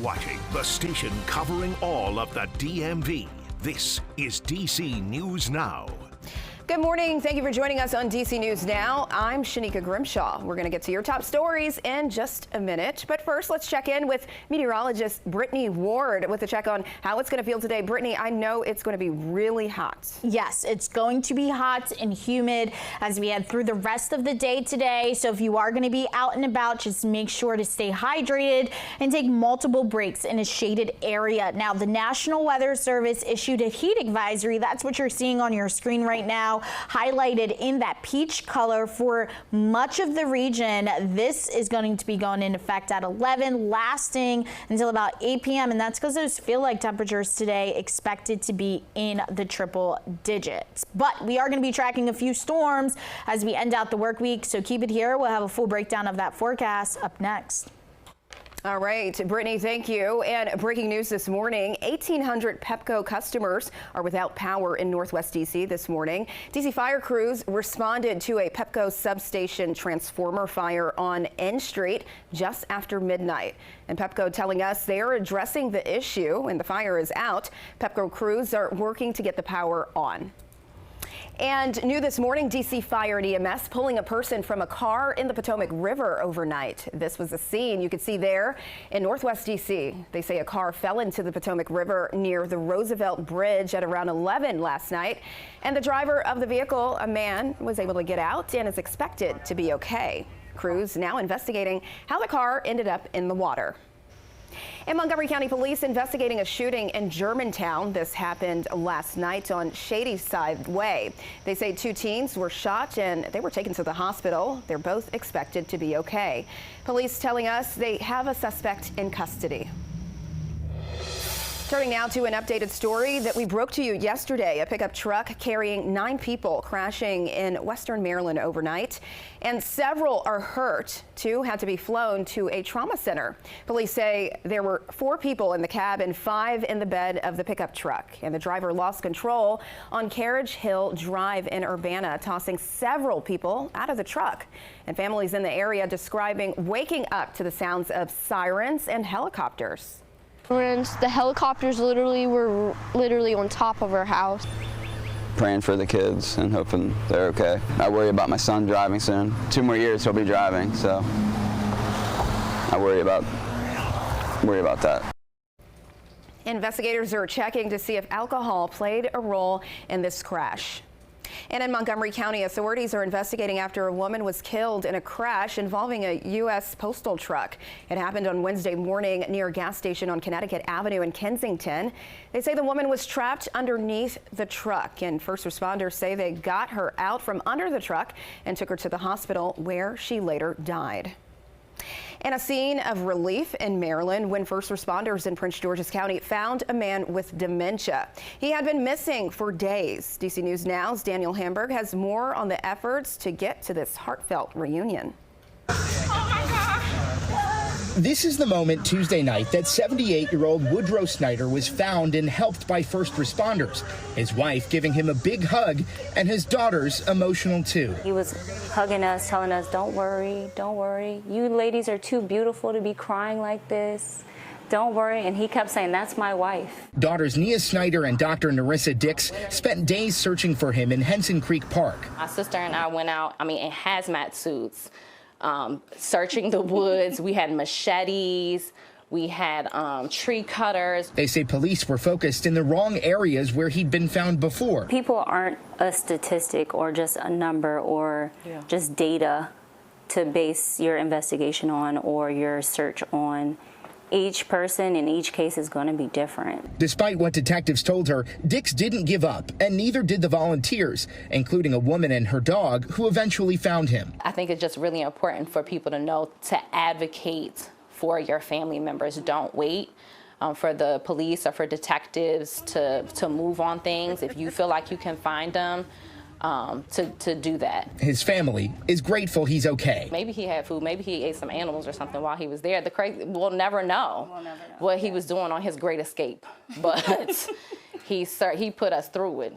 watching the station covering all of the DMV. This is DC News Now. Good morning. Thank you for joining us on DC News Now. I'm Shanika Grimshaw. We're going to get to your top stories in just a minute. But first, let's check in with meteorologist Brittany Ward with a check on how it's going to feel today. Brittany, I know it's going to be really hot. Yes, it's going to be hot and humid as we head through the rest of the day today. So if you are going to be out and about, just make sure to stay hydrated and take multiple breaks in a shaded area. Now, the National Weather Service issued a heat advisory. That's what you're seeing on your screen right now, highlighted in that peach color for much of the region. This is going to be going into effect at 11, lasting until about 8 p.m. And that's because those feel-like temperatures today expected to be in the triple digits. But we are going to be tracking a few storms as we end out the work week. So keep it here. We'll have a full breakdown of that forecast up next. All right, Brittany, thank you. And breaking news this morning, 1,800 Pepco customers are without power in Northwest DC this morning. DC fire crews responded to a Pepco substation transformer fire on N Street just after midnight. And Pepco telling us they are addressing the issue and the fire is out. Pepco crews are working to get the power on. And new this morning, DC Fire and EMS pulling a person from a car in the Potomac River overnight. This was a scene you could see there in Northwest DC. They say a car fell into the Potomac River near the Roosevelt Bridge at around 11 last night. And the driver of the vehicle, a man, was able to get out and is expected to be okay. Crews now investigating how the car ended up in the water. And Montgomery County Police investigating a shooting in Germantown. This happened last night on Shadyside Way. They say 2 teens were shot and they were taken to the hospital. They're both expected to be okay. Police telling us they have a suspect in custody. Turning now to an updated story that we broke to you yesterday. A pickup truck carrying 9 people crashing in western Maryland overnight, and several are hurt. 2 had to be flown to a trauma center. Police say there were 4 people in the cab and 5 in the bed of the pickup truck, and the driver lost control on Carriage Hill Drive in Urbana, tossing several people out of the truck. And families in the area describing waking up to the sounds of sirens and helicopters. The helicopters were literally on top of our house. Praying for the kids and hoping they're okay. I worry about my son driving soon. 2 more years he'll be driving, so I worry about that. Investigators are checking to see if alcohol played a role in this crash. And in Montgomery County, authorities are investigating after a woman was killed in a crash involving a U.S. postal truck. It happened on Wednesday morning near a gas station on Connecticut Avenue in Kensington. They say the woman was trapped underneath the truck, and first responders say they got her out from under the truck and took her to the hospital where she later died. And a scene of relief in Maryland when first responders in Prince George's County found a man with dementia. He had been missing for days. DC News Now's Daniel Hamburg has more on the efforts to get to this heartfelt reunion. This is the moment Tuesday night that 78-year-old Woodrow Snyder was found and helped by first responders. His wife giving him a big hug and his daughter's emotional too. He was hugging us, telling us, don't worry, don't worry. You ladies are too beautiful to be crying like this. Don't worry. And he kept saying, that's my wife. Daughters Nia Snyder and Dr. Narissa Dix spent days searching for him in Henson Creek Park. My sister and I went out, in hazmat suits. Searching the woods. We had machetes, we had tree cutters. They say police were focused in the wrong areas where he'd been found before. People aren't a statistic or just a number or just data to base your investigation on or your search on. Each person in each case is going to be different. Despite what detectives told her, Dix didn't give up, and neither did the volunteers, including a woman and her dog who eventually found him. I think it's just really important for people to know to advocate for your family members. Don't wait for the police or for detectives to move on things. If you feel like you can find them, to do that. His family is grateful he's okay. Maybe he had food, maybe he ate some animals or something while he was there. We'll never know what he was doing on his great escape, but he put us through it.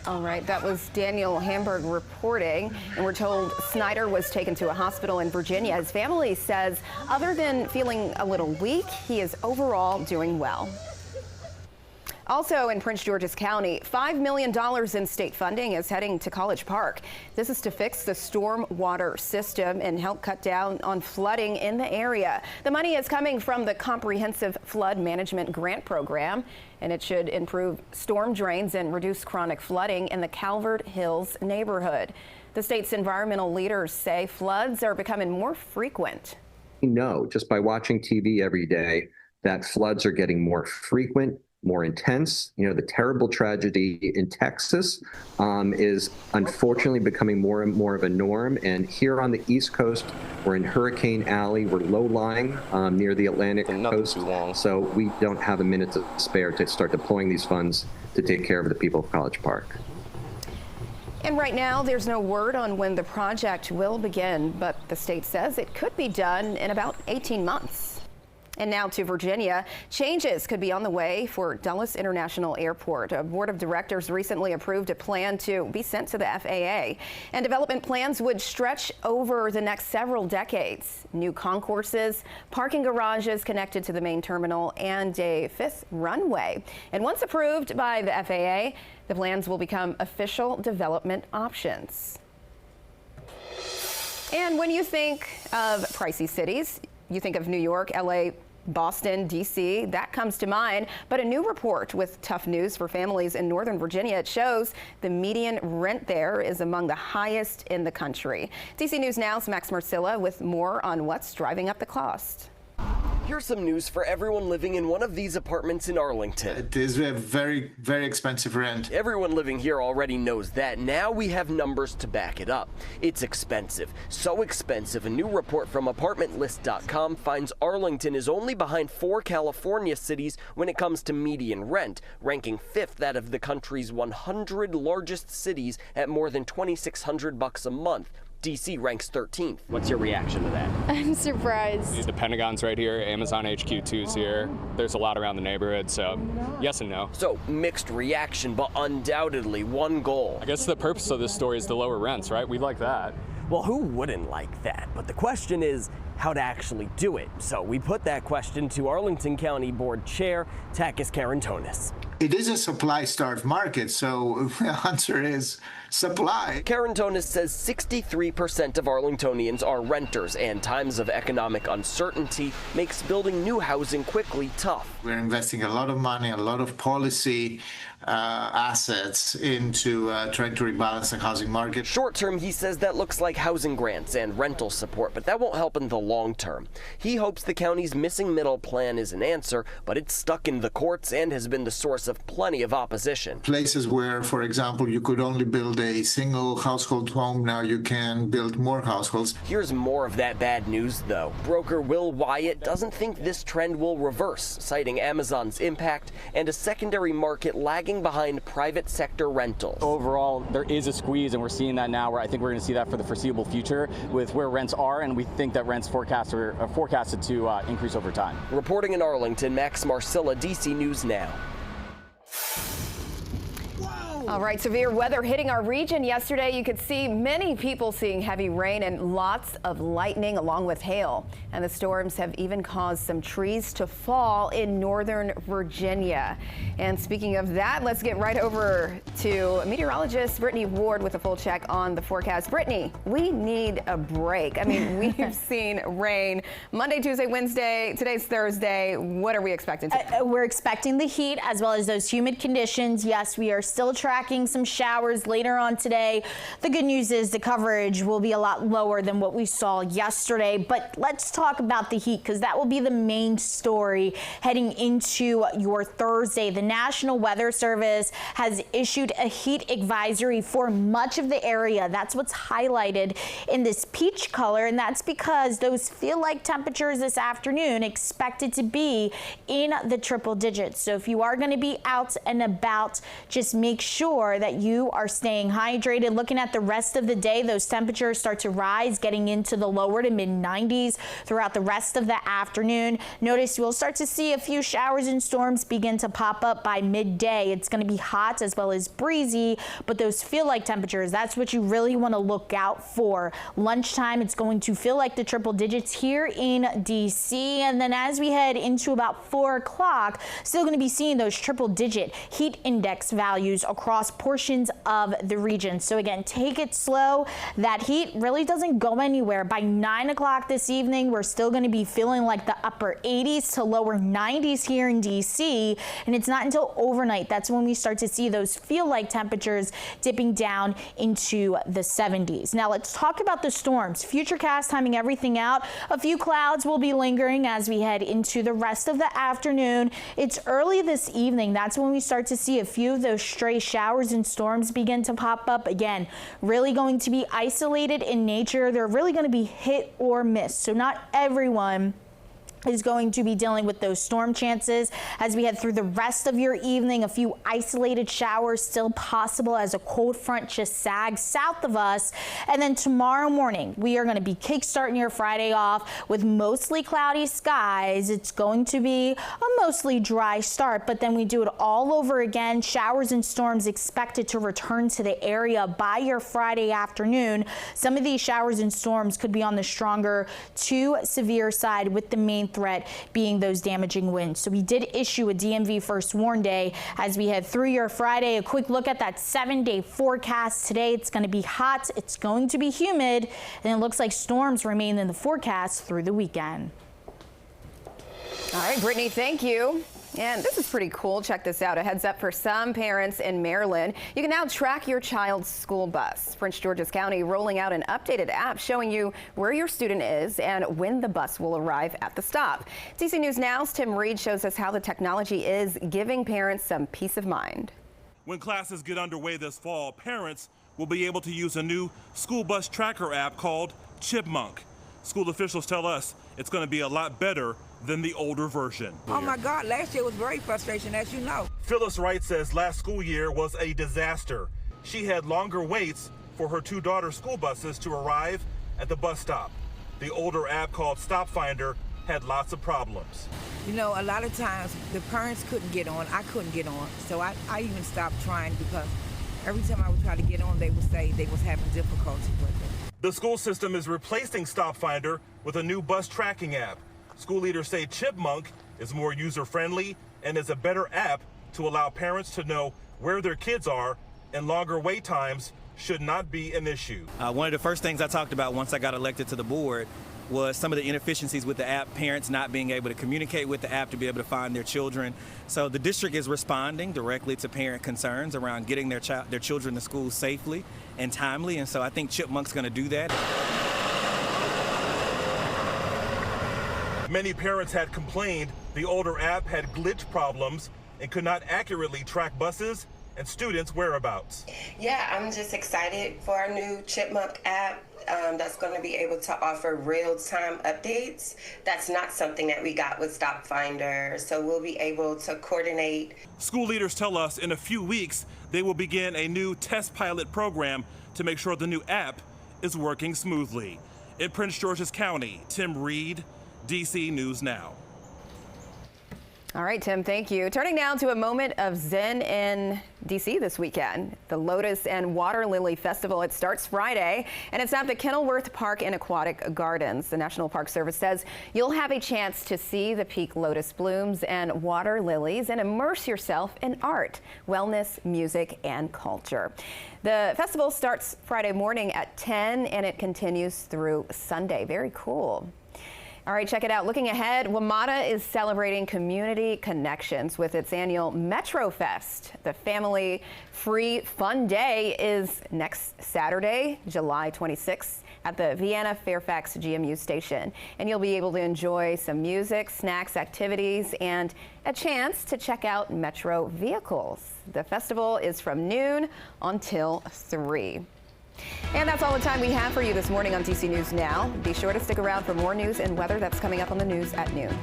All right, that was Daniel Hamburg reporting, and we're told Snyder was taken to a hospital in Virginia. His family says other than feeling a little weak, he is overall doing well. Also in Prince George's County, $5 million in state funding is heading to College Park. This is to fix the storm water system and help cut down on flooding in the area. The money is coming from the Comprehensive Flood Management Grant Program, and it should improve storm drains and reduce chronic flooding in the Calvert Hills neighborhood. The state's environmental leaders say floods are becoming more frequent. We know just by watching TV every day that floods are getting more frequent, more intense. You know, the terrible tragedy in Texas is unfortunately becoming more and more of a norm. And here on the East Coast, we're in Hurricane Alley. We're low-lying near the Atlantic coast. So we don't have a minute to spare to start deploying these funds to take care of the people of College Park. And right now, there's no word on when the project will begin, but the state says it could be done in about 18 months. And now to Virginia. Changes could be on the way for Dulles International Airport. A board of directors recently approved a plan to be sent to the FAA. And development plans would stretch over the next several decades. New concourses, parking garages connected to the main terminal, and a 5th runway. And once approved by the FAA, the plans will become official development options. And when you think of pricey cities, you think of New York, LA, Boston, D.C., that comes to mind. But a new report with tough news for families in Northern Virginia, it shows the median rent there is among the highest in the country. DC News Now's Max Marcilla with more on what's driving up the cost. Here's some news for everyone living in one of these apartments in Arlington. It is a very, very expensive rent. Everyone living here already knows that. Now we have numbers to back it up. It's expensive. So expensive, a new report from ApartmentList.com finds Arlington is only behind 4 California cities when it comes to median rent, ranking 5th out of the country's 100 largest cities at more than $2,600 a month. DC ranks 13th. What's your reaction to that? I'm surprised. The Pentagon's right here, Amazon HQ2's here. There's a lot around the neighborhood, so yes and no. So mixed reaction, but undoubtedly one goal. I guess the purpose of this story is the lower rents, right? We like that. Well, who wouldn't like that? But the question is how to actually do it. So we put that question to Arlington County Board Chair Takis Karantonis. It is a supply-starved market, so the answer is supply. Karantonis says 63% of Arlingtonians are renters, and times of economic uncertainty makes building new housing quickly tough. We're investing a lot of money, a lot of policy assets into trying to rebalance the housing market. Short term, he says that looks like housing grants and rental support, but that won't help in the long term. He hopes the county's missing middle plan is an answer, but it's stuck in the courts and has been the source of plenty of opposition. Places where, for example, you could only build a single household home, now you can build more households. Here's more of that bad news, though. Broker Will Wyatt doesn't think this trend will reverse, citing Amazon's impact and a secondary market lagging behind private sector rentals. Overall, there is a squeeze, and we're seeing that now, where I think we're going to see that for the foreseeable future with where rents are, and we think that rents are forecasted to increase over time. Reporting in Arlington, Max Marcilla, DC News Now. All right, severe weather hitting our region yesterday. You could see many people seeing heavy rain and lots of lightning along with hail. And the storms have even caused some trees to fall in Northern Virginia. And speaking of that, let's get right over to meteorologist Brittany Ward with a full check on the forecast. Brittany, we need a break. I mean, we've seen rain Monday, Tuesday, Wednesday. Today's Thursday. What are we expecting? We're expecting the heat as well as those humid conditions. Yes, we are still tracking some showers later on today. The good news is the coverage will be a lot lower than what we saw yesterday. But let's talk about the heat, because that will be the main story heading into your Thursday. The National Weather Service has issued a heat advisory for much of the area. That's what's highlighted in this peach color, and that's because those feel-like temperatures this afternoon expected to be in the triple digits. So if you are going to be out and about, just make sure sure that you are staying hydrated. Looking at the rest of the day, those temperatures start to rise, getting into the lower to mid 90s throughout the rest of the afternoon. Notice you'll start to see a few showers and storms begin to pop up by midday. It's going to be hot as well as breezy, but those feel like temperatures, that's what you really want to look out for. Lunchtime, it's going to feel like the triple digits here in DC. And then as we head into about 4 o'clock, still going to be seeing those triple digit heat index values across portions of the region. So again, take it slow. That heat really doesn't go anywhere. By 9 o'clock this evening, we're still going to be feeling like the upper 80s to lower 90s here in DC. And it's not until overnight that's when we start to see those feel like temperatures dipping down into the 70s. Now let's talk about the storms. Futurecast timing everything out. A few clouds will be lingering as we head into the rest of the afternoon. It's early this evening. That's when we start to see a few of those stray showers and storms begin to pop up. Again, really going to be isolated in nature. They're really going to be hit or miss. So not everyone is going to be dealing with those storm chances. As we head through the rest of your evening, a few isolated showers still possible as a cold front just sags south of us. And then tomorrow morning, we are going to be kickstarting your Friday off with mostly cloudy skies. It's going to be a mostly dry start, but then we do it all over again. Showers and storms expected to return to the area by your Friday afternoon. Some of these showers and storms could be on the stronger to severe side, with the main threat being those damaging winds. So we did issue a DMV first warn day as we head through your Friday. A quick look at that 7-day forecast today. It's going to be hot, it's going to be humid, and it looks like storms remain in the forecast through the weekend. All right, Brittany, thank you. And this is pretty cool. Check this out. A heads up for some parents in Maryland. You can now track your child's school bus. Prince George's County rolling out an updated app showing you where your student is and when the bus will arrive at the stop. DC News Now's Tim Reed shows us how the technology is giving parents some peace of mind. When classes get underway this fall, parents will be able to use a new school bus tracker app called Chipmunk. School officials tell us it's going to be a lot better than the older version. Oh my God, last year was very frustrating, as you know. Phyllis Wright says last school year was a disaster. She had longer waits for her 2 daughters' school buses to arrive at the bus stop. The older app called Stop Finder had lots of problems. You know, a lot of times the parents couldn't get on, I couldn't get on, so I even stopped trying because every time I would try to get on, they would say they was having difficulty with it. The school system is replacing Stop Finder with a new bus tracking app. School leaders say Chipmunk is more user-friendly and is a better app to allow parents to know where their kids are, and longer wait times should not be an issue. One of the first things I talked about once I got elected to the board was some of the inefficiencies with the app, parents not being able to communicate with the app to be able to find their children. So the district is responding directly to parent concerns around getting their children to school safely and timely, and so I think Chipmunk's going to do that. Many parents had complained the older app had glitch problems and could not accurately track buses and students' whereabouts. Yeah, I'm just excited for our new Chipmunk app that's going to be able to offer real-time updates. That's not something that we got with Stop Finder, so we'll be able to coordinate. School leaders tell us in a few weeks they will begin a new test pilot program to make sure the new app is working smoothly. In Prince George's County, Tim Reed, DC News Now. All right, Tim, thank you. Turning now to a moment of zen in DC this weekend. The Lotus and Water Lily Festival, it starts Friday, and it's at the Kenilworth Park and Aquatic Gardens. The National Park Service says you'll have a chance to see the peak lotus blooms and water lilies and immerse yourself in art, wellness, music, and culture. The festival starts Friday morning at 10, and it continues through Sunday. Very cool. All right, check it out. Looking ahead, WMATA is celebrating community connections with its annual Metro Fest. The family free fun day is next Saturday, July 26th at the Vienna Fairfax GMU station. And you'll be able to enjoy some music, snacks, activities, and a chance to check out Metro vehicles. The festival is from noon until 3. And that's all the time we have for you this morning on DC News Now. Be sure to stick around for more news and weather that's coming up on the news at noon.